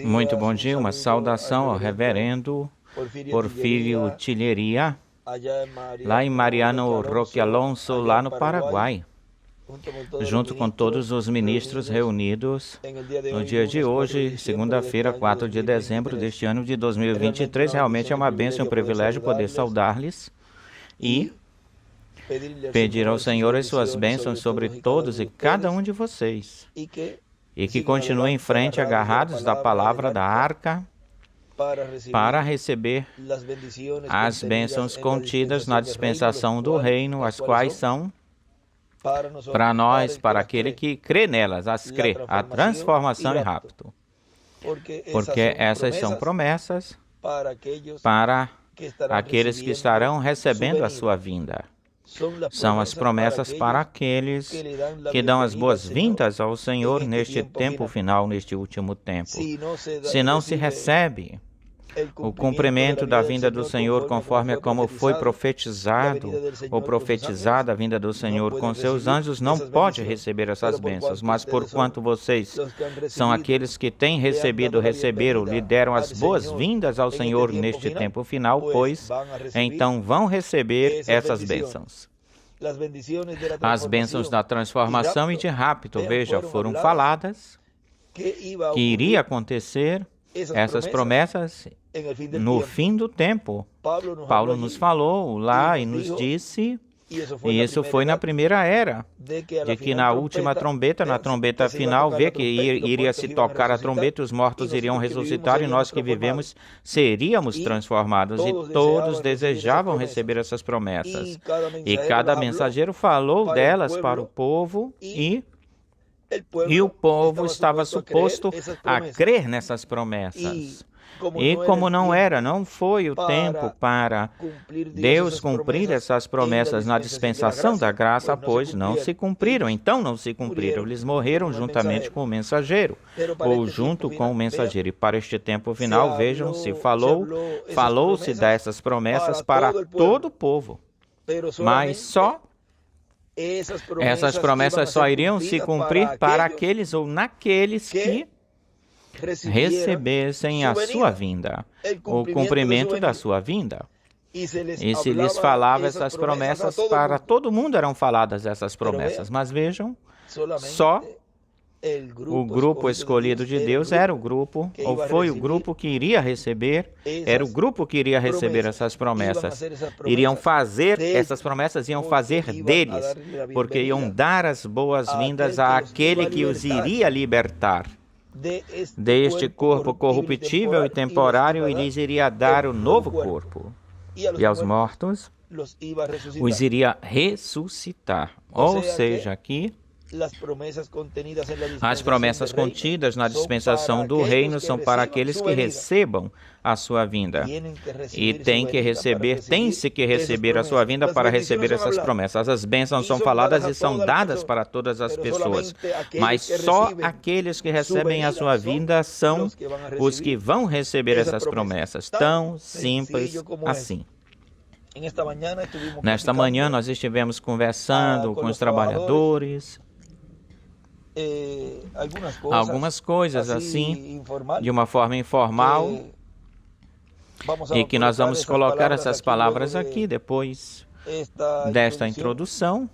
Muito bom dia, uma saudação ao reverendo Porfírio Tilleria, lá em Mariano Roque Alonso, lá no Paraguai, junto com todos os ministros reunidos no dia de hoje, segunda-feira, 4 de dezembro deste ano de 2023. Realmente é uma bênção e um privilégio poder saudar-lhes e pedir ao Senhor as suas bênçãos sobre todos e cada um de vocês, e que continuem em frente agarrados da palavra da arca para receber as bênçãos contidas na dispensação do reino, as quais são para nós, para aquele que crê nelas, as crê, a transformação e rapto. Porque essas são promessas para aqueles que estarão recebendo a sua vinda. São as promessas para aqueles que dão as boas-vindas ao Senhor neste tempo final, neste último tempo. Se não se recebe o cumprimento da vinda do Senhor conforme como foi profetizado ou profetizada a vinda do Senhor com seus anjos, não pode receber essas bênçãos. Mas porquanto vocês são aqueles que têm receberam, lhe deram as boas-vindas ao Senhor neste tempo final, pois então vão receber essas bênçãos. As bênçãos da transformação e de rapto, veja, foram faladas que iria acontecer essas promessas no fim do tempo. Paulo nos falou lá e nos disse, e isso foi na primeira era, de que na última trombeta, na trombeta final, vê que iria se tocar a trombeta, os mortos iriam ressuscitar e nós que vivemos seríamos transformados. E todos desejavam receber essas promessas. E cada mensageiro falou delas para o povo e o povo estava suposto a crer nessas promessas. E como não foi o tempo para Deus cumprir essas promessas na dispensação da graça, pois não se cumpriram. Então não se cumpriram. Eles morreram juntamente com o mensageiro, ou junto com o mensageiro. E para este tempo final, vejam, falou-se dessas promessas para todo o povo. Mas essas promessas só iriam se cumprir para aqueles ou naqueles que recebessem a sua vinda, o cumprimento da sua vinda. E se lhes falava essas promessas, para todo mundo eram faladas essas promessas. Mas vejam, só o grupo escolhido de Deus era o grupo, ou foi o grupo que iria receber, era o grupo que iria receber essas promessas. Iam fazer essas promessas, iam fazer deles, porque iam dar as boas-vindas àquele que os iria libertar deste corpo corruptível e temporário, e lhes iria dar o novo corpo. E aos mortos os iria ressuscitar. Ou seja, aqui as promessas contidas na dispensação do reino são para aqueles que recebam a sua vinda. E tem-se que receber a sua vinda para receber essas promessas. As bênçãos são faladas e são dadas para todas as pessoas. Mas só aqueles que recebem a sua vinda são os que vão receber essas promessas. Tão simples assim. Nesta manhã nós estivemos conversando com os trabalhadores, algumas coisas assim, de uma forma informal, e que nós vamos colocar essas palavras aqui depois desta introdução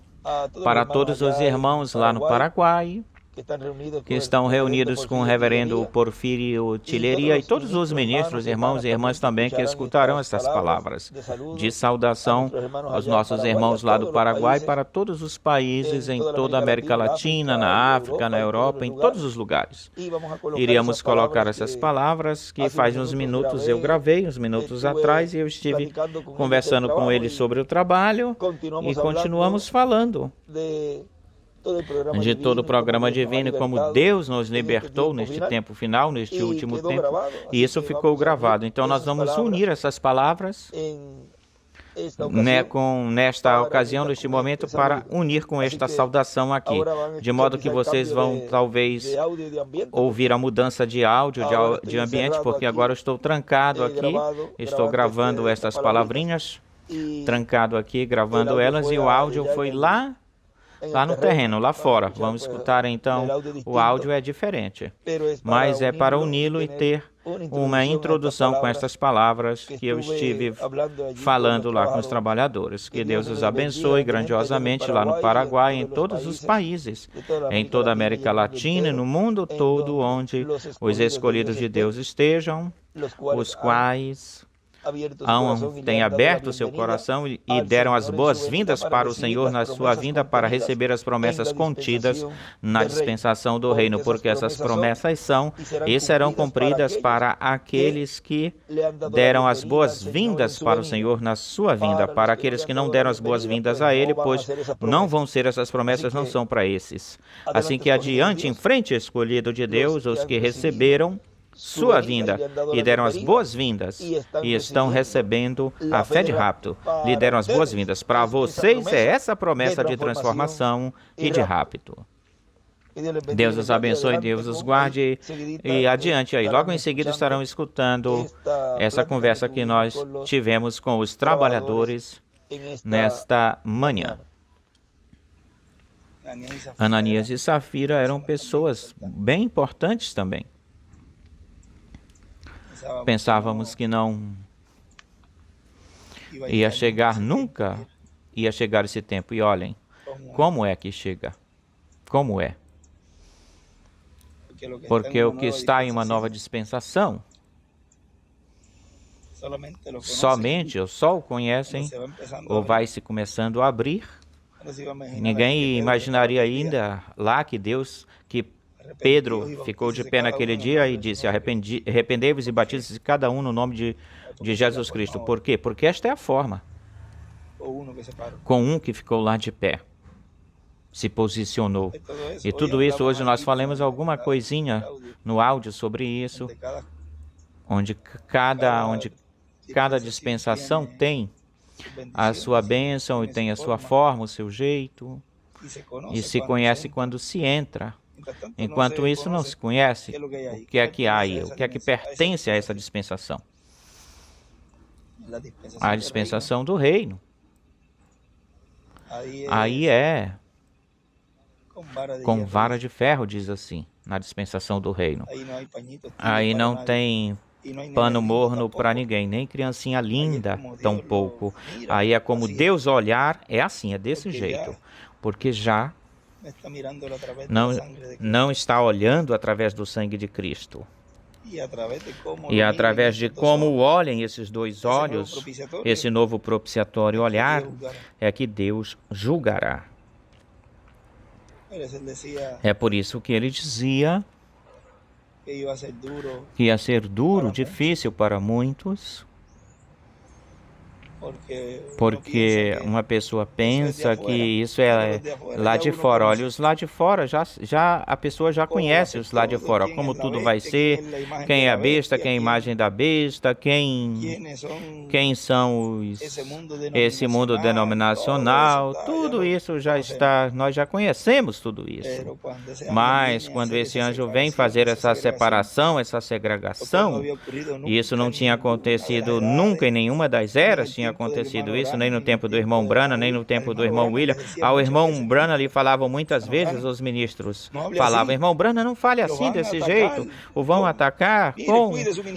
para todos os irmãos lá no Paraguai, que estão reunidos com o reverendo Porfírio Tilleria, e todos os ministros, irmãos e irmãs também que escutarão estas palavras de saudação aos nossos irmãos lá do Paraguai, para todos os países em toda a América Latina, na África, na Europa, em todos os lugares. Iríamos colocar essas palavras que faz uns minutos eu gravei, uns minutos atrás, e eu estive conversando com eles sobre o trabalho, e continuamos falando de todo o programa divino, como Deus nos libertou neste tempo final, neste último tempo, e isso ficou gravado. Então nós vamos unir essas palavras nesta ocasião, neste momento, para unir com esta saudação aqui, de modo que vocês vão talvez ouvir a mudança de áudio, de ambiente, porque agora eu estou trancado aqui, estou gravando estas palavrinhas, trancado aqui, gravando elas, e o áudio foi lá lá no terreno, lá fora. Vamos escutar então, o áudio é diferente, mas é para uni-lo e ter uma introdução com estas palavras que eu estive falando lá com os trabalhadores. Que Deus os abençoe grandiosamente lá no Paraguai, em todos os países, em toda a América Latina e no mundo todo, onde os escolhidos de Deus estejam, os quais têm aberto seu coração e deram as boas-vindas para o Senhor na sua vinda para receber as promessas contidas na dispensação do reino, porque essas promessas são e serão cumpridas para aqueles que deram as boas-vindas para o Senhor na sua vinda. Para aqueles que não deram as boas-vindas a Ele, pois não vão ser essas promessas, não são para esses. Assim que adiante, em frente, escolhido de Deus, os que receberam sua vinda e deram as boas-vindas e estão recebendo a fé de rapto. Lhe deram as boas-vindas. Para vocês é essa promessa de transformação e de rapto. Deus os abençoe, Deus os guarde e adiante aí. Logo em seguida estarão escutando essa conversa que nós tivemos com os trabalhadores nesta manhã. Ananias e Safira eram pessoas bem importantes também. Pensávamos que não ia chegar, nunca ia chegar esse tempo. E olhem, como é que chega? Como é? Porque o que está em uma nova dispensação, somente ou só o conhecem, ou vai se começando a abrir. Ninguém imaginaria ainda lá que Pedro ficou de pé naquele dia e disse: arrependei-vos e batizem-se cada um no nome de Jesus Cristo. Por quê? Porque esta é a forma. Com um que ficou lá de pé, se posicionou. E tudo isso, hoje nós falamos alguma coisinha no áudio sobre isso, onde cada dispensação tem a sua bênção e tem a sua forma, o seu jeito, e se conhece quando se entra. Enquanto isso, não se conhece o que é que há aí, o que é que pertence a essa dispensação. A dispensação do reino. Aí é com vara de ferro, diz assim, na dispensação do reino. Aí não tem pano morno para ninguém, nem criancinha linda, tampouco. Aí é como Deus olhar, é assim, é desse jeito. Porque já não está olhando através do sangue de Cristo. E através de como olhem esses dois olhos, esse novo propiciatório olhar, é que Deus julgará. É por isso que ele dizia que ia ser duro, difícil para muitos, porque uma pessoa pensa que isso é lá de fora. Olha, os lá de fora, a pessoa já conhece os lá de fora, como tudo vai ser, quem é a besta, quem é a imagem da besta, quem são esse mundo denominacional, tudo isso já está, nós já conhecemos tudo isso. Mas quando esse anjo vem fazer essa separação, essa segregação, e isso não tinha acontecido nunca em nenhuma das eras, tinha acontecido isso, nem no tempo do irmão Branham, nem no tempo do irmão William. Ao irmão Branham lhe falavam muitas vezes, os ministros falavam: irmão Branham, não fale assim, desse jeito, o vão atacar.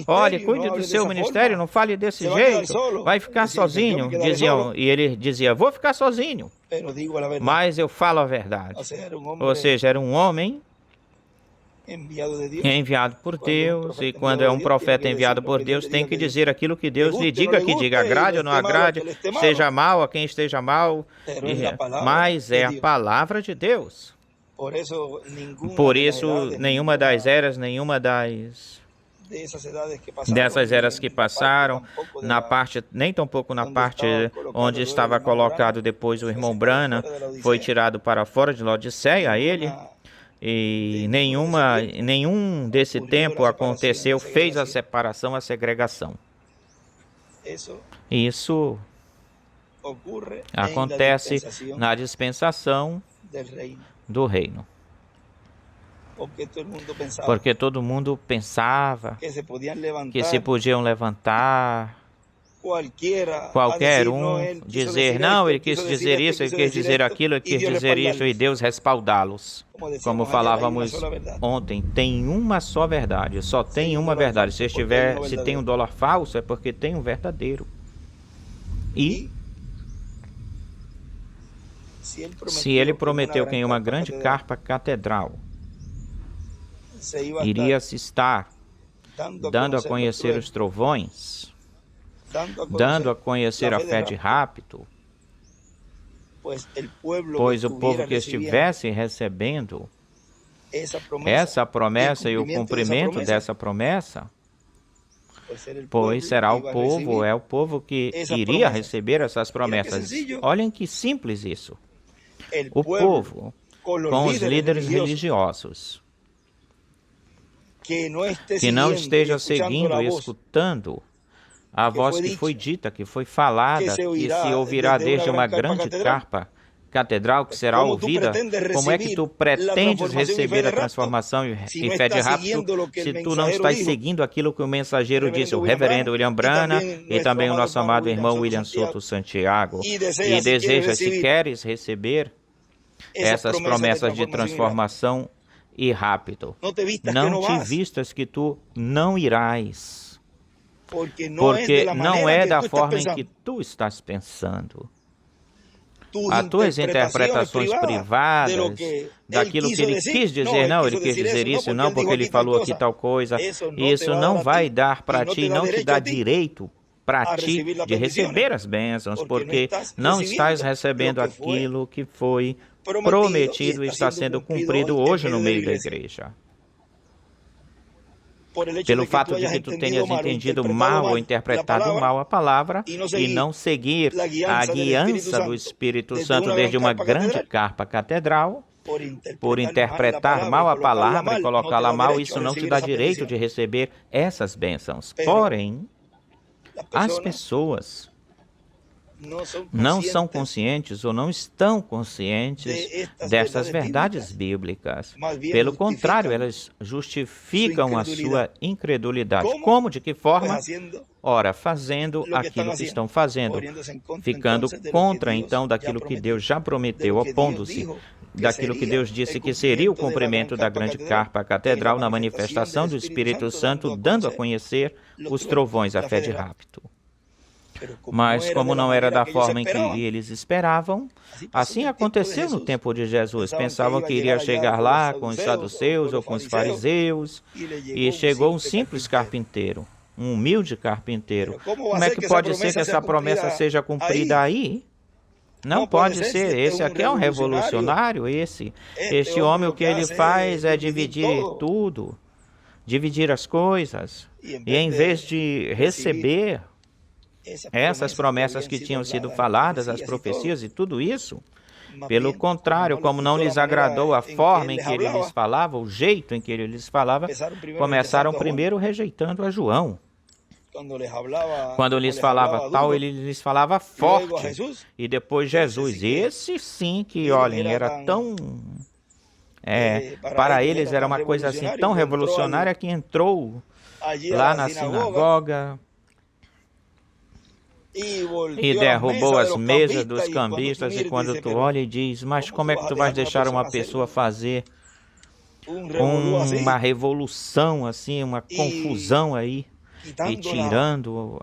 Olhe, cuide do seu ministério, não fale desse jeito, vai ficar sozinho, diziam. E ele dizia: vou ficar sozinho, mas eu falo a verdade. Ou seja, era um homem enviado por Deus, e quando é um profeta enviado por Deus, tem que dizer aquilo que Deus lhe diga, que diga, agrade ou não agrade, esteja mal a quem esteja mal, mas é a palavra de Deus. Por isso, nenhuma das eras, dessas eras que passaram, na parte, nem tampouco na parte onde estava colocado depois o irmão Branham, foi tirado para fora de Laodiceia, ele. E nenhum desse tempo aconteceu, fez a separação, a segregação. Isso acontece na dispensação do reino. Porque todo mundo pensava que se podiam levantar qualquer um dizer, não, ele quis dizer isso, ele quis dizer aquilo, ele quis dizer isso, e Deus respaldá-los. Como falávamos ontem, tem uma só verdade, só tem uma verdade. Se tem um dólar falso, é porque tem um verdadeiro. E se ele prometeu que em uma grande carpa catedral iria se estar dando a conhecer os trovões, dando a conhecer a fé de rapto, pois o povo que estivesse recebendo essa promessa e o cumprimento dessa promessa, pois será o povo que iria receber essas promessas. Olhem que simples isso. O povo com os líderes religiosos que não esteja seguindo e escutando a voz que foi dita, que foi falada, que se ouvirá desde uma grande carpa catedral que será ouvida. Como é que tu pretendes receber a transformação e fé de rapto se tu não estás seguindo aquilo que o mensageiro disse, o reverendo William Branham e também o nosso amado irmão William Soto Santiago, e deseja, se queres receber essas promessas de transformação e rapto, não te vistas que tu não irás, porque não é da forma em que tu estás pensando. As tuas interpretações privadas daquilo que ele quis dizer, não, ele quis dizer isso, não, porque ele falou aqui tal coisa, isso não vai dar para ti, não te dá direito para ti de receber as bênçãos, porque não estás recebendo aquilo que foi prometido e está sendo cumprido hoje no meio da igreja. Pelo fato de que tu tenhas entendido mal ou interpretado mal a palavra e não seguir a guiança do Espírito Santo desde uma grande carpa catedral, por interpretar mal a palavra e colocá-la mal, isso não te dá direito de receber essas bênçãos. Porém, as pessoas não são conscientes ou não estão conscientes dessas verdades bíblicas. Pelo contrário, elas justificam a sua incredulidade. Como? De que forma? Ora, fazendo aquilo que estão fazendo, ficando contra, então, daquilo que Deus já prometeu, opondo-se daquilo que Deus disse que seria o cumprimento da grande carpa catedral na manifestação do Espírito Santo, dando a conhecer os trovões, a fé de rapto. Mas como não era da forma em que eles esperavam, assim aconteceu no tempo de Jesus. Pensavam que iria chegar lá com os saduceus ou com os fariseus, e chegou um simples carpinteiro, um humilde carpinteiro. Como é que pode ser que essa promessa seja cumprida aí? Não pode ser. Esse aqui é um revolucionário, este homem, o que ele faz é dividir tudo, dividir as coisas, e em vez de receber essas promessas que tinham sido faladas, as profecias e tudo isso, pelo contrário, como não lhes agradou a forma em que ele lhes falava, o jeito em que ele lhes falava, começaram primeiro rejeitando a João. Quando lhes falava tal, ele lhes falava forte. E depois Jesus. Esse sim que, olhem, era tão... para eles era uma coisa assim tão revolucionária que entrou lá na sinagoga e derrubou as mesas dos cambistas. E quando tu olha e diz, mas como é que tu vais deixar uma pessoa fazer uma revolução assim, uma confusão aí, e tirando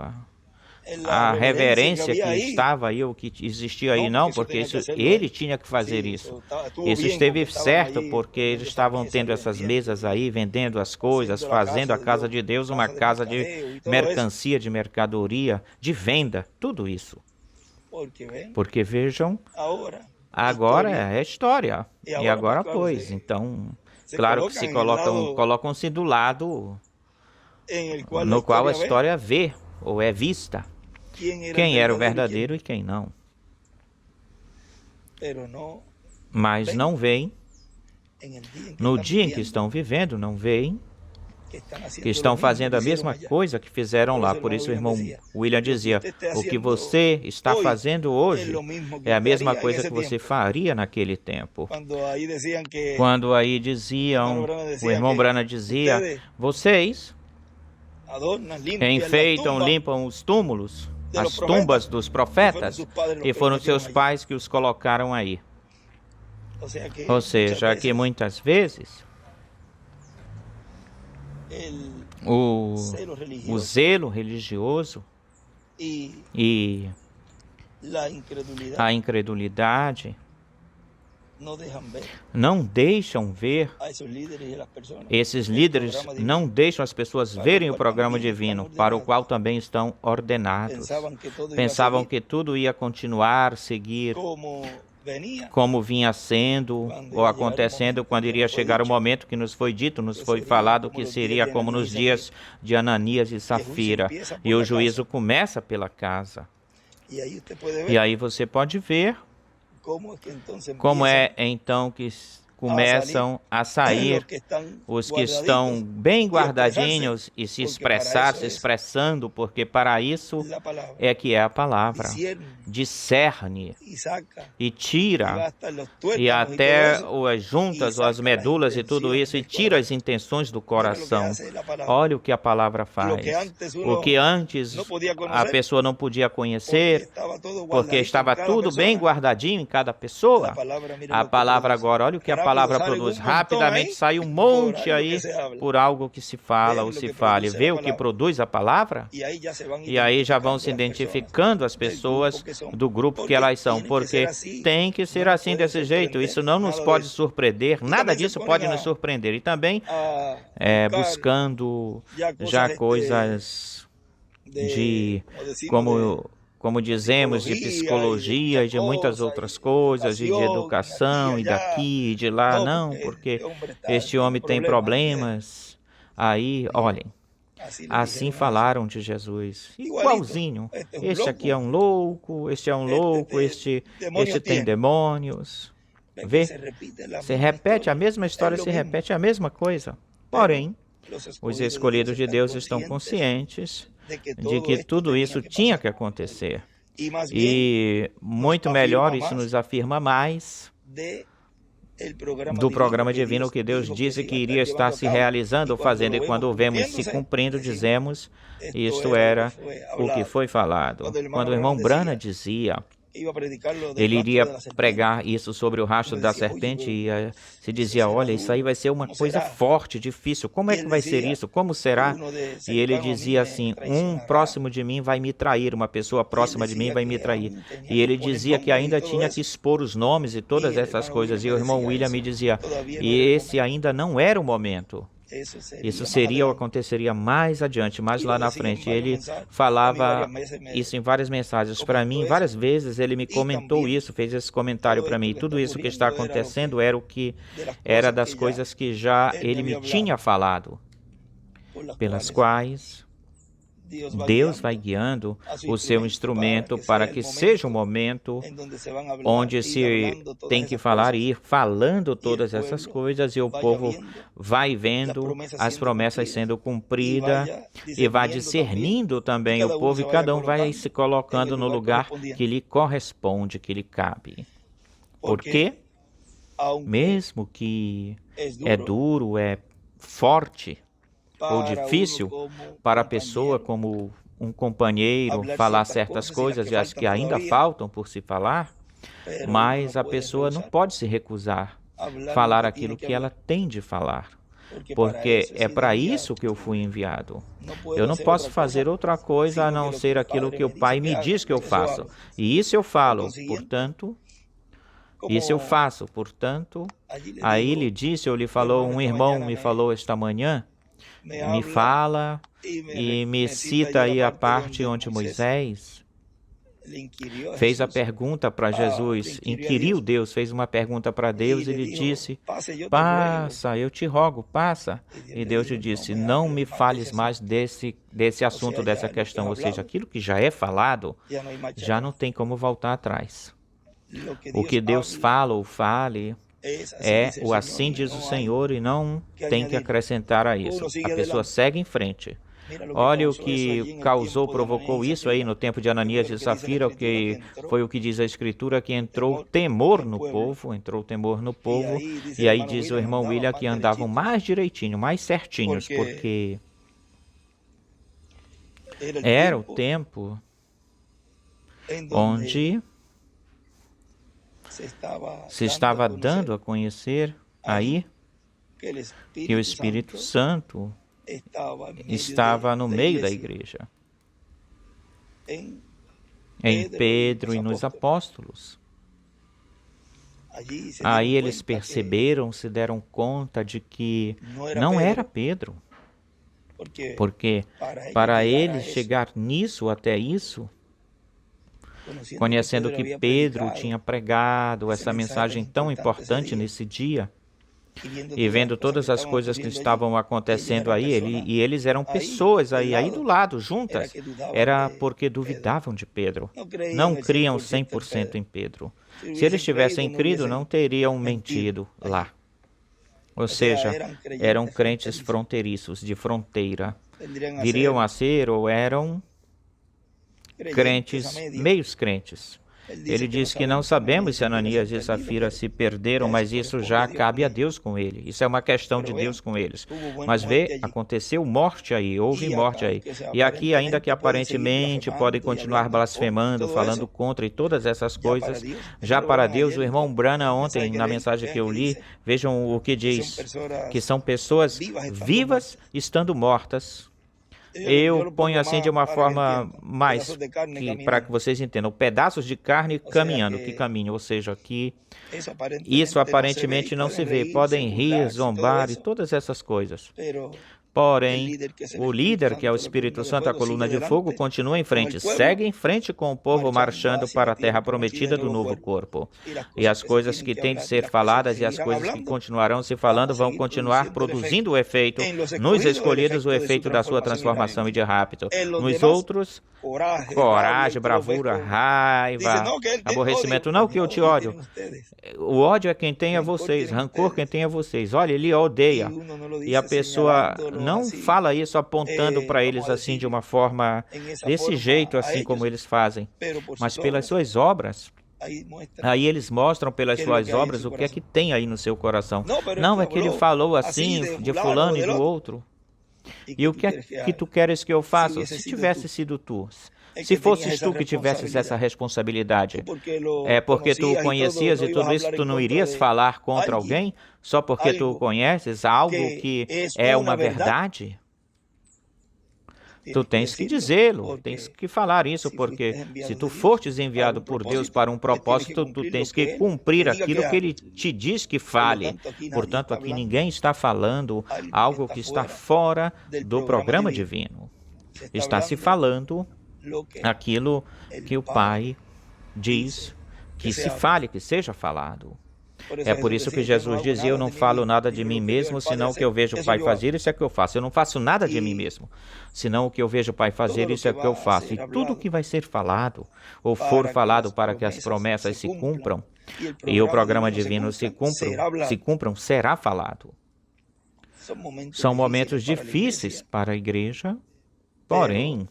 a reverência que estava aí, ou que existia aí, não, porque ele tinha que fazer isso. Isso esteve certo, porque eles estavam tendo essas mesas aí, vendendo as coisas, fazendo a casa de Deus uma casa de mercancia, de mercadoria, de venda, tudo isso. Porque vejam, agora é história. E agora, pois, então, claro que se colocam-se do lado no qual a história vê, ou é vista, quem era o verdadeiro e quem não. Mas não veem, no dia em que estão vivendo, não veem que estão fazendo a mesma coisa que fizeram lá. Por isso o irmão William dizia, o que você está fazendo hoje é a mesma coisa que você faria naquele tempo. Quando aí diziam, o irmão Branham dizia, vocês enfeitam, limpam os túmulos as tumbas dos profetas, e foram seus pais que os colocaram aí. Ou seja, que muitas vezes o zelo religioso e a incredulidade não deixam ver, esses líderes não deixam as pessoas verem o programa divino para o qual também estão ordenados. Pensavam que tudo ia continuar, seguir como vinha sendo ou acontecendo quando iria chegar o momento que nos foi dito, nos foi falado que seria como nos dias de Ananias e Safira. E o juízo começa pela casa. E aí você pode ver como é então que começam a sair os que estão bem guardadinhos e se expressando, porque para isso é que é a palavra. Discerne e tira, e até as juntas, ou as medulas e tudo isso, e tira as intenções do coração. Olha o que a palavra faz. O que antes a pessoa não podia conhecer, porque estava tudo bem guardadinho em cada pessoa. A palavra agora, olha o que a palavra produz. Rapidamente sai um monte aí por algo que se fala ou se fale. Vê o que produz a palavra? E aí já vão se identificando as pessoas do grupo que elas são, porque tem que ser assim, desse jeito. Isso não nos pode surpreender, nada disso pode nos surpreender. E também buscando já coisas de, como dizemos, de psicologia e de muitas outras coisas, e de educação, e daqui e de lá. Não, porque este homem tem problemas. Aí, olhem, assim falaram de Jesus, igualzinho. Este aqui é um louco, este é um louco, este tem demônios. Vê, se repete a mesma história, se repete a mesma coisa. Porém, os escolhidos de Deus estão conscientes de que tudo isso tinha que acontecer. E muito melhor, isso nos afirma mais do programa divino que Deus disse que iria estar se realizando ou fazendo, e quando o vemos se cumprindo, dizemos, isto era o que foi falado. Quando o irmão Branham dizia, ele iria pregar isso sobre o rastro da serpente, e se dizia, olha, isso aí vai ser uma coisa forte, difícil, como é que vai ser isso, como será? E ele dizia assim, um próximo de mim vai me trair, uma pessoa próxima de mim vai me trair. E ele dizia que ainda tinha que expor os nomes e todas essas coisas, e o irmão William me dizia, e esse ainda não era o momento. Isso seria ou aconteceria mais adiante, mais lá na frente. Ele falava isso em várias mensagens para mim, várias vezes ele me comentou isso, fez esse comentário para mim. Tudo isso que está acontecendo era o que era das coisas que já ele me tinha falado, pelas quais Deus vai guiando o seu instrumento para que seja um momento onde se tem que falar e ir falando todas essas coisas, e o povo vai vendo as promessas sendo cumpridas e vai discernindo também o povo, e cada um vai se colocando no lugar que lhe corresponde, que lhe cabe. Porque, mesmo que é duro, é forte, ou difícil para a pessoa, como um companheiro, falar certas coisas, e as que ainda faltam por se falar, mas a pessoa não pode se recusar a falar aquilo que ela tem de falar, porque é para isso que eu fui enviado. Eu não posso fazer outra coisa a não ser aquilo que o Pai me diz que eu faço, e isso eu falo, portanto, isso eu faço, portanto, aí lhe disse, ou lhe falou, um irmão me falou esta manhã, me fala e me cita aí a parte onde Moisés fez a pergunta para Jesus, inquiriu Deus, fez uma pergunta para Deus e lhe disse, passa, eu te rogo, passa. E Deus lhe disse, não me fales mais desse assunto, dessa questão, ou seja, aquilo que já é falado, já não tem como voltar atrás. O que Deus fala ou fale, é o assim diz o Senhor, e não tem que acrescentar a isso. A pessoa segue em frente. Olha o que provocou isso aí no tempo de Ananias e Safira, o que foi o que diz a Escritura, que entrou temor no povo, e aí diz o irmão William que andavam mais direitinho, mais certinhos, porque era o tempo onde se estava dando a conhecer aí que o Espírito Santo estava no meio da igreja, em Pedro e nos apóstolos. Aí eles perceberam, se deram conta de que não era Pedro, porque para ele chegar nisso, até isso, conhecendo que Pedro tinha pregado essa mensagem tão importante nesse dia, e vendo todas as coisas que estavam acontecendo aí, e eles eram pessoas aí do lado, juntas, era porque duvidavam de Pedro. Não criam 100% em Pedro. Se eles tivessem crido, não teriam mentido lá. Ou seja, eram crentes fronteiriços, de fronteira. Viriam a ser ou eram crentes, meios crentes. Ele diz que não sabemos se Ananias e Safira se perderam, mas isso já cabe a Deus com ele. Isso é uma questão de Deus com eles. Mas vê, aconteceu morte aí, houve morte aí. E aqui, ainda que aparentemente podem continuar blasfemando, falando contra e todas essas coisas, já para Deus, o irmão Branham ontem, na mensagem que eu li, vejam o que diz, que são pessoas vivas estando mortas. Eu ponho assim de uma forma mais para que vocês entendam, pedaços de carne caminhando, que caminham, ou seja, que isso aparentemente não se vê. Podem rir, zombar e todas essas coisas. Porém, o líder, que é o Espírito Santo, a coluna de fogo, continua em frente, segue em frente com o povo marchando para a terra prometida do novo corpo. E as coisas que têm de ser faladas e as coisas que continuarão se falando vão continuar produzindo o efeito, nos escolhidos o efeito da sua transformação e de rapto. Nos outros, coragem, bravura, raiva, aborrecimento. Não que eu te ódio. O ódio é quem tem a vocês, rancor quem tem a vocês. Olha, ele odeia. E a pessoa não fala isso apontando para eles assim de uma forma, desse jeito assim como eles fazem, mas pelas suas obras. Aí eles mostram pelas suas obras o que é que tem aí no seu coração. Não é que ele falou assim de fulano e do outro. E o que é que tu queres que eu faça? Se tivesse sido tu, se fosses tu que tivesses essa responsabilidade, é porque tu o conhecias e tudo isso, tu não irias falar contra alguém só porque tu conheces algo que é uma verdade? Tu tens que dizê-lo, tens que falar isso, porque se tu fortes enviado por Deus para um propósito, tu tens que cumprir aquilo que Ele te diz que fale. Portanto, aqui ninguém está falando algo que está fora do programa divino. Está se falando aquilo que o Pai diz que se fale, que seja falado. É por isso que Jesus dizia, eu não falo nada de mim mesmo, senão o que eu vejo o Pai fazer, isso é que eu faço. Eu não faço nada de mim mesmo, senão o que eu vejo oPai fazer, isso é que eu faço. E tudo que vai ser falado, ou for falado para que as promessas se cumpram, e o programa divino se cumpram, será falado. São momentos difíceis para a igreja, porém,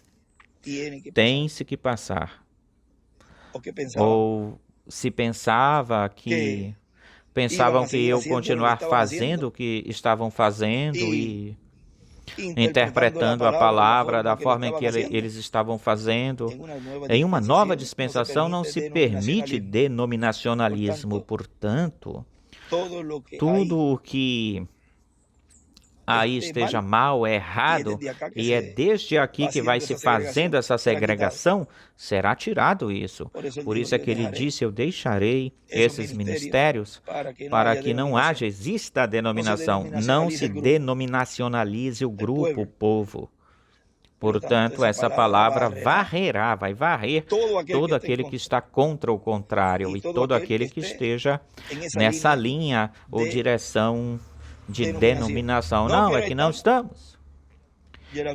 tem-se que passar. Ou se pensavam que iam continuar fazendo o que estavam fazendo e interpretando a palavra da forma em que eles estavam fazendo. Em uma nova dispensação não se permite denominacionalismo, portanto, tudo o que aí esteja mal, errado, e é desde aqui que vai se fazendo essa segregação, será tirado isso. Por isso é que ele disse, eu deixarei esses ministérios para que não exista a denominação, não se denominacionalize o grupo, o povo. Portanto, essa palavra vai varrer todo aquele que está contra o contrário e todo aquele que esteja nessa linha ou direção de denominação. Não, é que não estamos.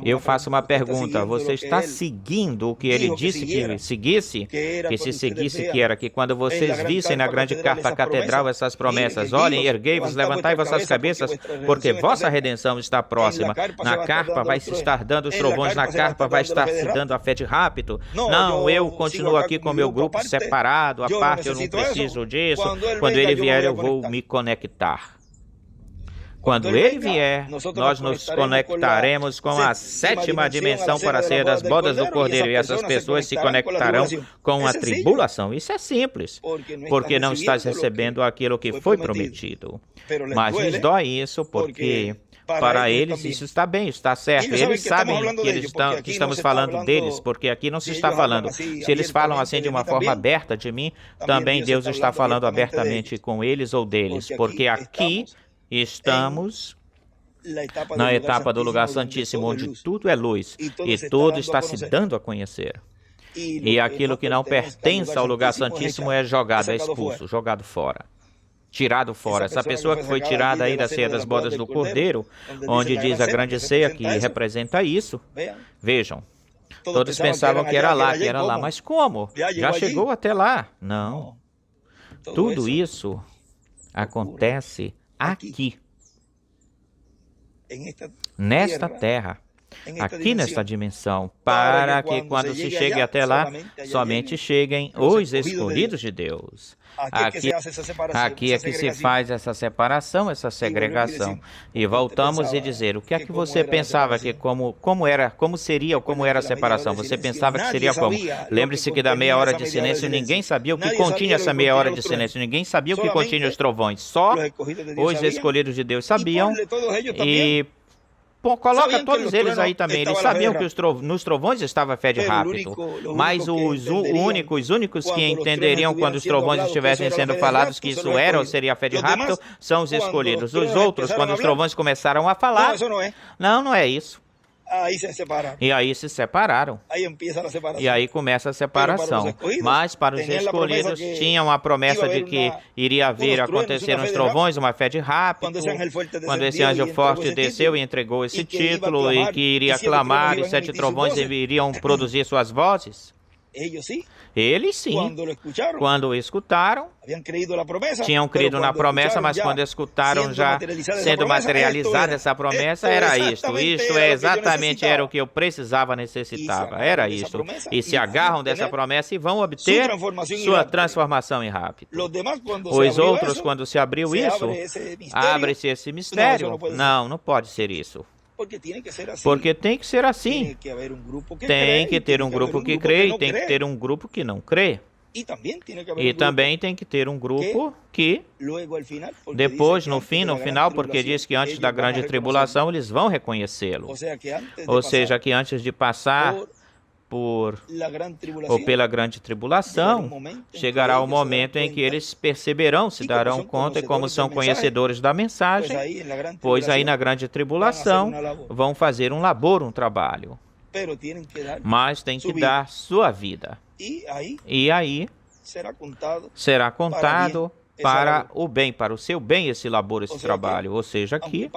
Eu faço uma pergunta, você está seguindo o que ele disse que seguisse? Que se seguisse, que era que quando vocês vissem na grande carpa à catedral essas promessas, olhem, erguei-vos, levantai vossas cabeças, porque vossa redenção está próxima. Na carpa vai se estar dando os trovões, na carpa vai estar se dando a fé de rápido. Não, eu continuo aqui com meu grupo separado, à parte, eu não preciso disso. Quando ele vier, eu vou me conectar. Quando ele vier, nós nos conectaremos com a sétima dimensão para ser das bodas do Cordeiro, e essas pessoas se conectarão com a tribulação. Isso é simples, porque não estás recebendo aquilo que foi prometido. Mas lhes dói isso, porque para eles isso está bem, está certo. Eles sabem que estamos falando deles, porque aqui não se está falando. Se eles falam assim de uma forma aberta de mim, também Deus está falando abertamente com eles ou deles, porque aqui estamos na etapa do lugar santíssimo, onde tudo é luz e tudo está se dando a conhecer. E aquilo que não pertence ao lugar santíssimo é jogado, é expulso, jogado fora. Tirado fora. Essa pessoa que foi tirada aí da ceia das bodas do Cordeiro, onde diz a grande ceia que representa isso, vejam, todos pensavam que era lá, mas como? Já chegou até lá? Não. Tudo isso acontece aqui, nesta terra, aqui nesta dimensão, para que quando se chegue até lá, somente cheguem os escolhidos de Deus. Aqui é que se faz essa separação, essa segregação. E voltamos a dizer, o que é que você pensava que como seria a separação? Você pensava que seria como? Lembre-se que da meia hora de silêncio ninguém sabia o que continha essa meia hora de silêncio. Ninguém sabia o que continha os trovões. Só os escolhidos de Deus sabiam. E coloca todos eles aí também. Eles sabiam que nos trovões estava a fé de rápido. Mas os únicos que entenderiam quando os trovões estivessem sendo falados que isso era ou seria a fé de rápido são os escolhidos. Os outros, quando os trovões começaram a falar, não é isso. E aí se separaram. E aí começa a separação. Mas para os escolhidos tinham a promessa de que iria acontecer uns trovões, uma fé de rápido. Quando esse anjo forte desceu e entregou esse título e que iria clamar e 7 trovões iriam produzir suas vozes. Eles sim, quando o escutaram, tinham crido na promessa, mas quando escutaram já sendo materializada essa promessa, era isto. Isto era o que eu precisava, necessitava, era isto. E se agarram dessa promessa e vão obter sua transformação em rápido. Os outros, quando se abriu isso, abre-se esse mistério. Não pode ser isso. Porque tem que ser assim. Tem que ter um grupo que crê e tem que ter um grupo que não crê. E também tem que ter um grupo que depois, no final, porque diz que antes da grande tribulação eles vão reconhecê-lo. Ou seja, que antes de passar pela grande tribulação, chegará o momento em que eles perceberão, se darão conta, e como são conhecedores da mensagem, pois aí na grande tribulação vão fazer um labor, um trabalho. Mas tem que dar sua vida. E aí será contado para o bem, para o seu bem esse labor, esse trabalho. Ou seja, aqui,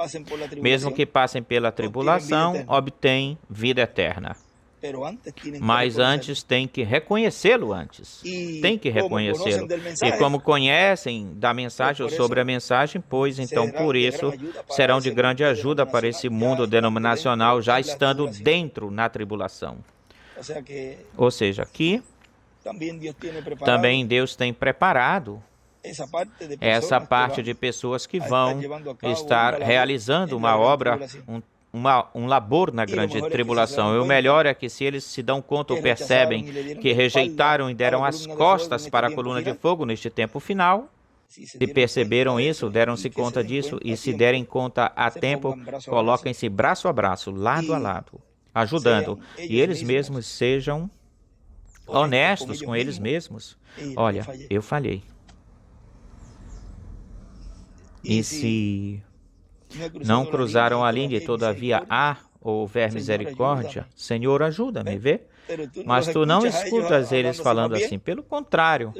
mesmo que passem pela tribulação, obtêm vida eterna. Mas antes tem que reconhecê-lo antes. Tem que reconhecê-lo. E como conhecem da mensagem ou sobre a mensagem, pois então por isso serão de grande ajuda para esse mundo denominacional já estando dentro na tribulação. Ou seja, aqui também Deus tem preparado essa parte de pessoas que vão estar realizando uma obra, um labor na grande tribulação. E o melhor é que se eles se dão conta ou percebem que rejeitaram e deram as costas para a coluna de fogo neste tempo final, se perceberam isso, deram-se conta disso e se derem conta a tempo, coloquem-se braço a braço, lado a lado, ajudando. E eles mesmos sejam honestos com eles mesmos. Olha, eu falhei. E se não cruzaram a linha e todavia houver misericórdia, Senhor, ajuda-me, vê? Mas tu não escutas eles falando assim. Pelo contrário,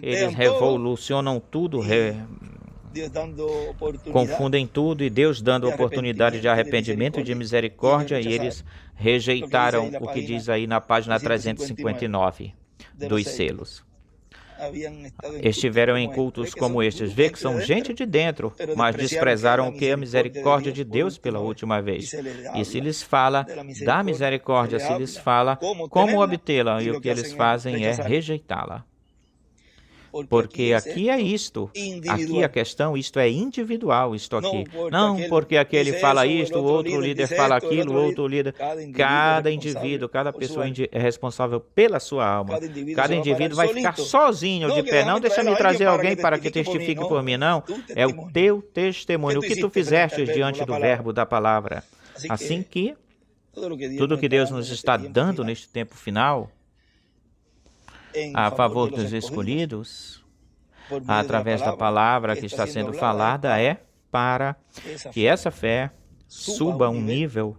eles revolucionam tudo, confundem tudo, e Deus dando oportunidade de arrependimento e de misericórdia, e eles rejeitaram o que diz aí na página 359 dos selos. Estiveram em cultos como estes. Vê que são gente de dentro, mas desprezaram o que é a misericórdia de Deus pela última vez. E se lhes fala da misericórdia, se lhes fala como obtê-la, e o que eles fazem é rejeitá-la. Porque aqui é isto, aqui a questão, isto é individual, isto aqui. Não porque aquele fala isto, o outro líder fala aquilo, o outro líder... Cada indivíduo, cada pessoa é responsável pela sua alma. Cada indivíduo vai ficar sozinho de pé. Não deixa me trazer alguém para que testifique por mim, não. É o teu testemunho, o que tu fizeste diante do verbo da palavra. Assim que tudo que Deus nos está dando neste tempo final, a favor dos escolhidos, através da palavra que está sendo falada, é para que essa fé suba a um nível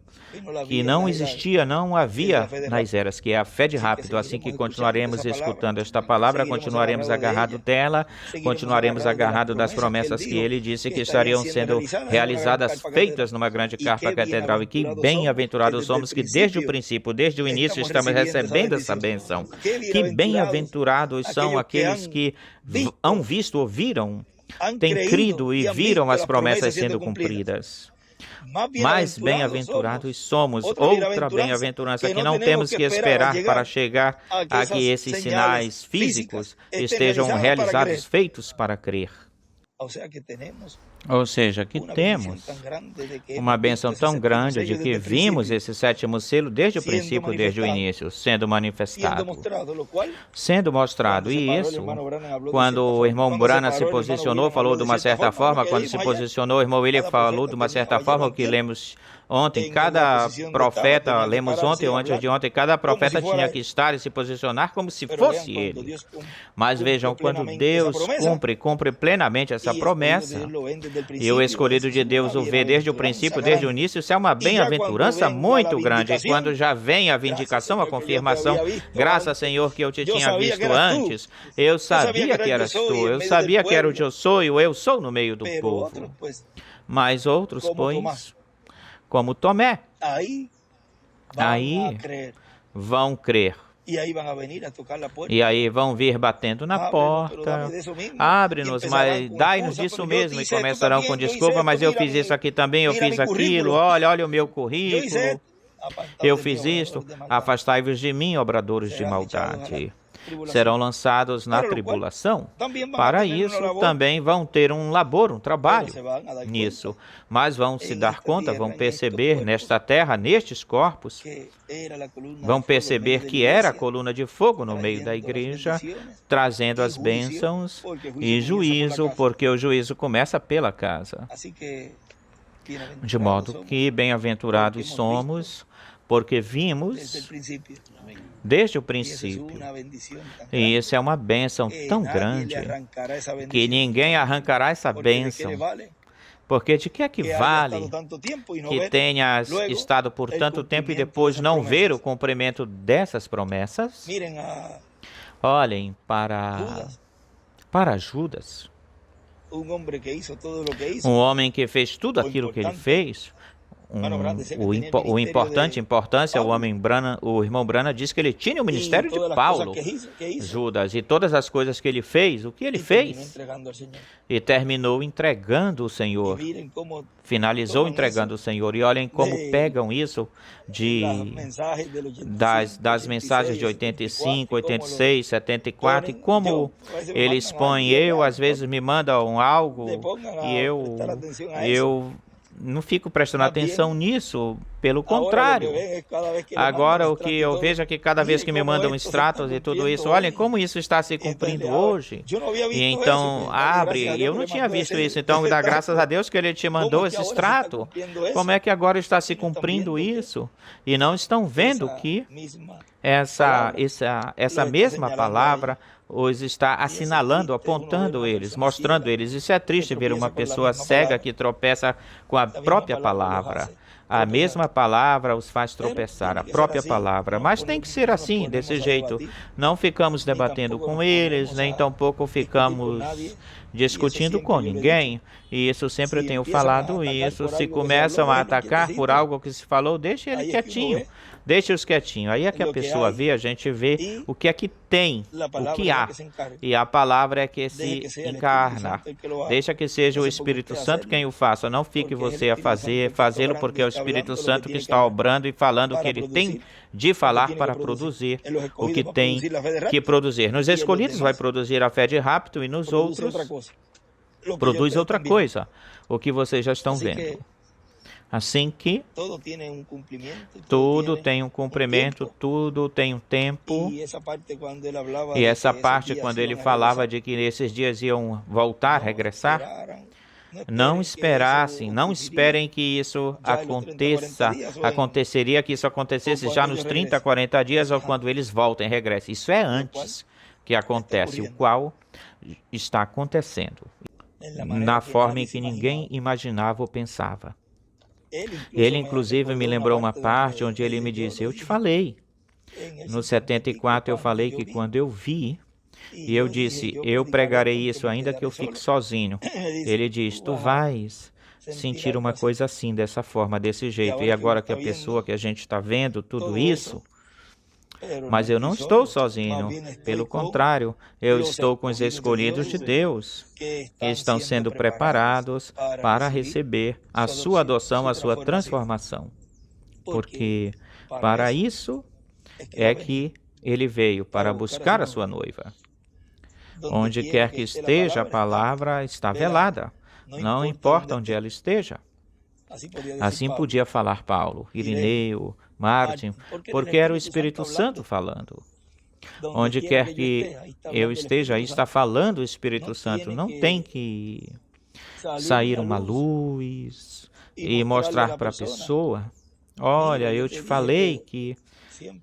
que não existia, não havia nas eras, que é a fé de rápido. Assim que continuaremos escutando esta palavra, continuaremos agarrados dela, continuaremos agarrados das promessas que ele disse que estariam sendo realizadas, feitas numa grande carpa catedral. E que bem-aventurados somos que desde o princípio, desde o início, estamos recebendo essa bênção. Que bem-aventurados são aqueles que hão visto, ouviram, têm crido e viram as promessas sendo cumpridas. Mais bem-aventurados somos. Outra bem-aventurança que não temos que esperar para chegar a que esses sinais físicos estejam realizados, feitos para crer. Ou seja, que temos uma bênção tão grande de que vimos esse sétimo selo desde o princípio, desde o início, sendo manifestado, sendo mostrado. E isso, quando o irmão Branham se posicionou, falou de uma certa forma, quando se posicionou, o irmão William falou de uma certa forma, o que lemos ontem, cada profeta, lemos ontem ou antes de ontem, cada profeta tinha que estar e se posicionar como se fosse ele. Mas vejam, quando Deus cumpre plenamente essa promessa, e o escolhido de Deus o vê desde o princípio, desde o início, isso é uma bem-aventurança muito grande. E quando já vem a vindicação, a confirmação, graças, Senhor, que eu te tinha visto antes, eu sabia que eras tu, eu sabia que era o eu sou e o eu sou no meio do povo. Mas outros, pois, como Tomé, aí vão crer. E aí vão vir batendo na porta. Abre-nos, mas dai-nos disso mesmo. E começarão com desculpa, mas eu fiz isso aqui também, eu fiz aquilo. Olha o meu currículo. Eu fiz isto. Afastai-vos de mim, obradores de maldade. Serão lançados na tribulação. Para isso, também vão ter um labor, um trabalho nisso. Mas vão se dar conta, vão perceber nesta terra, nestes corpos, vão perceber que era a coluna de fogo no meio da igreja, trazendo as bênçãos e juízo, porque o juízo começa pela casa. De modo que bem-aventurados somos, porque vimos desde o princípio. E isso é uma bênção tão grande que ninguém arrancará essa bênção. Porque de que é que vale que tenhas estado por tanto tempo e depois não ver o cumprimento dessas promessas? Olhem para Judas. Um homem que fez tudo aquilo que ele fez. Importância, o irmão Branham disse que ele tinha o ministério de Paulo, Judas, e todas as coisas que ele fez, o que ele fez? E terminou entregando o Senhor, finalizou entregando o Senhor. E olhem como pegam isso das mensagens de 85, 86, 74, e como eles põem, às vezes me mandam algo, e eu não fico prestando atenção nisso, pelo contrário. Agora, o que eu vejo é que cada vez que me mandam extratos e tudo isso, olhem como isso está se cumprindo hoje. E então, eu não tinha visto isso, então dá graças a Deus que Ele te mandou esse extrato. Como é que agora está se cumprindo isso? E não estão vendo que essa mesma palavra os está assinalando, apontando eles, mostrando eles. Isso é triste ver uma pessoa cega que tropeça com a própria palavra. A mesma palavra os faz tropeçar, a própria palavra. Mas tem que ser assim, desse jeito. Não ficamos debatendo com eles, nem tampouco ficamos discutindo com ninguém. E isso sempre eu tenho falado isso. Se começam a atacar por algo que se falou, deixe ele quietinho. Deixe-os quietinhos. Aí é que a pessoa vê, a gente vê o que é que tem, o que há. E a palavra é que se encarna. Deixa que seja o Espírito Santo quem o faça. Não fique você a fazê-lo porque é o Espírito Santo que está obrando e falando o que ele tem de falar para produzir o que tem que produzir. Nos escolhidos vai produzir a fé de rapto e nos outros produz outra coisa, o que vocês já estão vendo. Assim que tudo tem um cumprimento, tudo tem um tempo. E essa parte, quando ele falava de que esses dias iam voltar, regressar, não esperassem, não esperem que isso aconteça. Aconteceria que isso acontecesse já nos 30, 40 dias ou quando eles voltem, regressem. Isso é antes que acontece, o qual está acontecendo na forma em que ninguém imaginava ou pensava. Ele, inclusive, me lembrou uma parte onde ele me disse, eu te falei. No 74, eu falei que quando eu vi, e eu disse, eu pregarei isso ainda que eu fique sozinho. Ele diz, tu vais sentir uma coisa assim, dessa forma, desse jeito. E agora que a pessoa que a gente está vendo, tudo isso, mas eu não estou sozinho, pelo contrário, eu estou com os escolhidos de Deus, que estão sendo preparados para receber a sua adoção, a sua transformação. Porque para isso é que ele veio, para buscar a sua noiva. Onde quer que esteja, a palavra está velada, não importa onde ela esteja. Assim podia falar Paulo, Irineu, Martin, porque era o Espírito Santo falando. Onde quer que eu esteja, aí está falando o Espírito Santo. Não tem que sair uma luz e mostrar para a pessoa, olha, eu te falei que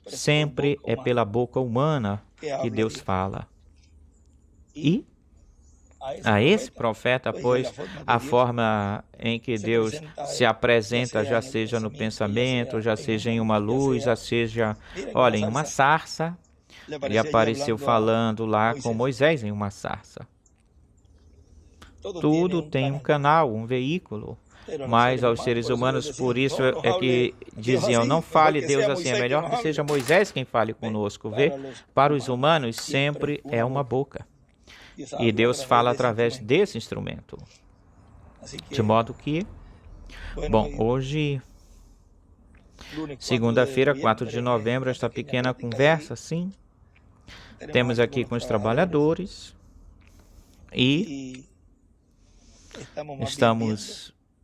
sempre é pela boca humana que Deus fala. E a esse profeta, pois, a forma em que Deus se apresenta, já seja no pensamento, já seja em uma luz, já seja, olha, em uma sarça, ele apareceu falando lá com Moisés em uma sarça. Tudo tem um canal, um veículo, mas aos seres humanos, por isso é que diziam, não fale Deus assim, é melhor que seja Moisés quem fale conosco. Vê, para os humanos sempre é uma boca. E Deus fala através desse instrumento. De modo que, bom, hoje, segunda-feira, 4 de novembro, esta pequena conversa, sim. Temos aqui com os trabalhadores e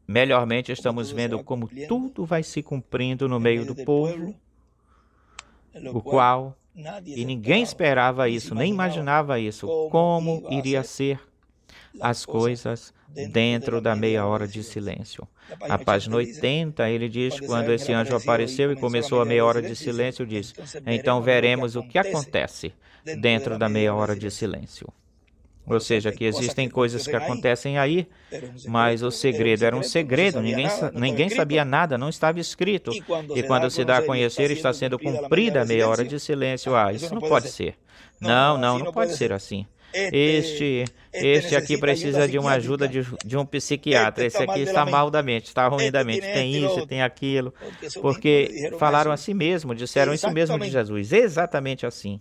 melhormente estamos vendo como tudo vai se cumprindo no meio do povo, o qual... E ninguém esperava isso, nem imaginava isso, como iria ser as coisas dentro da meia hora de silêncio. A página 80, ele diz, quando esse anjo apareceu e começou a meia hora de silêncio, diz, então veremos o que acontece dentro da meia hora de silêncio. Ou seja, que existem coisas que acontecem aí, mas o segredo era um segredo, ninguém sabia nada, não estava escrito. E quando se dá a conhecer, está sendo cumprida a meia hora de silêncio. Ah, isso não pode ser. Não pode ser assim. Este aqui precisa de uma ajuda de um psiquiatra. Esse aqui está mal da mente, está ruim da mente, tem isso, tem aquilo. Porque falaram assim mesmo, disseram isso mesmo de Jesus, exatamente assim.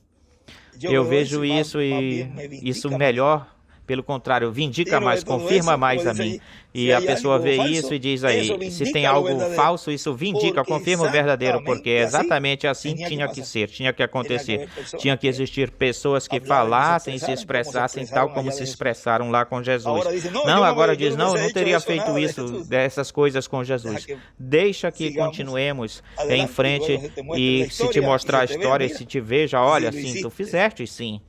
Eu vejo isso e isso melhor, pelo contrário, vindica mais, confirma mais a mim. E a pessoa vê isso e diz aí, se tem algo falso, isso vindica, confirma o verdadeiro, porque exatamente assim tinha que ser, tinha que acontecer. Tinha que existir pessoas que falassem e se expressassem tal como se expressaram lá com Jesus. Não, agora diz, não, eu não teria feito isso, dessas coisas com Jesus. Deixa que continuemos em frente e se te mostrar a história e se te veja, olha, sim, tu fizeste sim.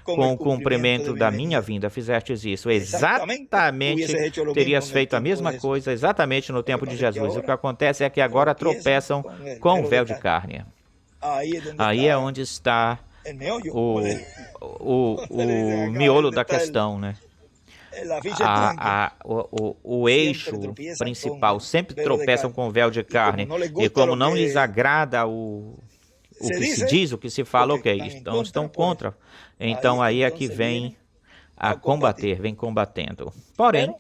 Com o cumprimento da minha vinda, fizestes isso. Exatamente, terias feito a mesma coisa, exatamente no tempo de Jesus. O que acontece é que agora tropeçam com o véu de carne. Aí é onde está o miolo da questão, né? O eixo principal, sempre tropeçam com o véu de carne. E como não lhes agrada o que se diz, o que se fala, ok, então estão contra. Então aí é que vem a combater, vem combatendo. Porém,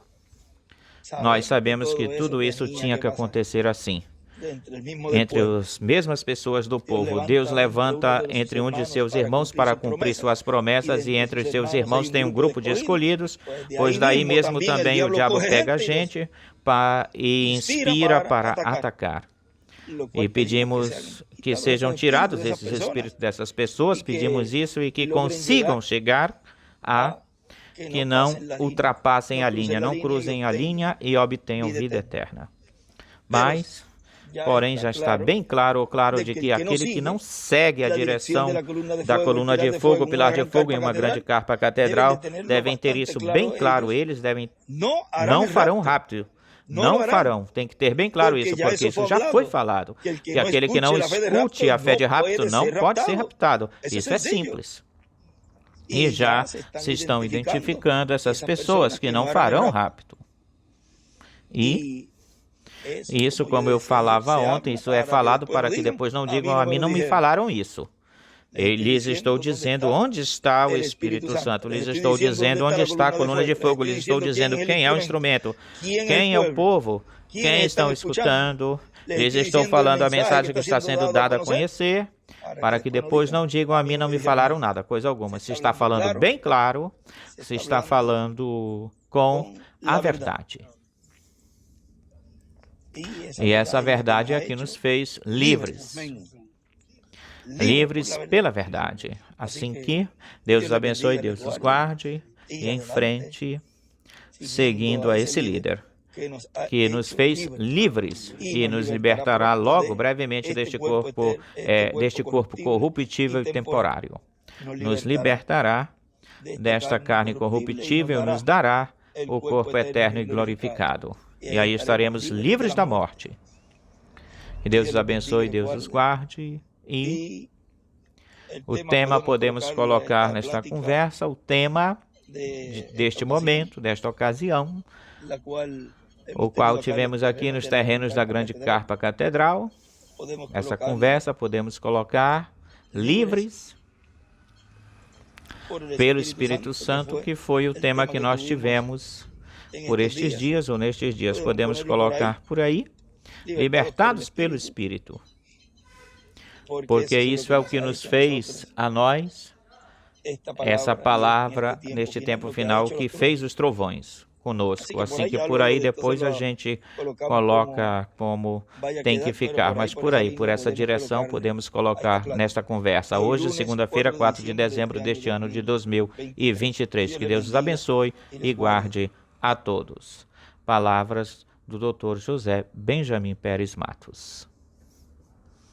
nós sabemos que tudo isso tinha que acontecer assim. Entre as mesmas pessoas do povo, Deus levanta entre um de seus irmãos para cumprir suas promessas, e entre os seus irmãos tem um grupo de escolhidos, pois daí mesmo também o diabo pega a gente e inspira para atacar. E pedimos que sejam tirados esses espíritos dessas pessoas, pedimos isso, e que consigam chegar a que não ultrapassem a linha, não cruzem a linha e obtenham vida eterna. Mas, porém, já está bem claro de que aquele que não segue a direção da coluna de fogo, pilar de fogo em uma grande carpa catedral, devem ter isso bem claro. Eles não farão rápido. Não farão. Tem que ter bem claro isso, porque isso já foi falado. Que aquele que não escute a fé de rapto não pode ser raptado. Isso é simples. E já se estão identificando essas pessoas que não farão rapto. E isso, como eu falava ontem, isso é falado para que depois não digam, a mim não me falaram isso. Lhes estou dizendo onde está o Espírito Santo, lhes estou dizendo onde está a coluna de fogo, lhes estou dizendo quem é o instrumento, quem é o povo, quem estão escutando, lhes estou falando a mensagem que está sendo dada a conhecer, para que depois não digam, a mim não me falaram nada, coisa alguma. Se está falando bem claro, se está falando com a verdade. E essa verdade é que nos fez livres. Livres pela verdade. Assim que Deus os abençoe, Deus os guarde e em frente, seguindo a esse líder, que nos fez livres e nos libertará logo, brevemente, deste corpo corruptível e temporário. Nos libertará desta carne corruptível e nos dará o corpo eterno e glorificado. E aí estaremos livres da morte. Que Deus os abençoe, Deus os guarde. E o tema podemos colocar nesta conversa, o tema deste momento, desta ocasião, o qual tivemos aqui nos terrenos da Grande Carpa Catedral. Essa conversa podemos colocar livres pelo Espírito Santo, que foi o tema que nós tivemos por estes dias ou nestes dias. Podemos colocar por aí, libertados pelo Espírito. Porque isso é o que nos fez a nós, essa palavra neste tempo final, que fez os trovões conosco. Assim que por aí depois a gente coloca como tem que ficar. Mas por aí, por essa direção, podemos colocar nesta conversa. Hoje, segunda-feira, 4 de dezembro deste ano de 2023. Que Deus os abençoe e guarde a todos. Palavras do Dr. José Benjamin Pérez Matos.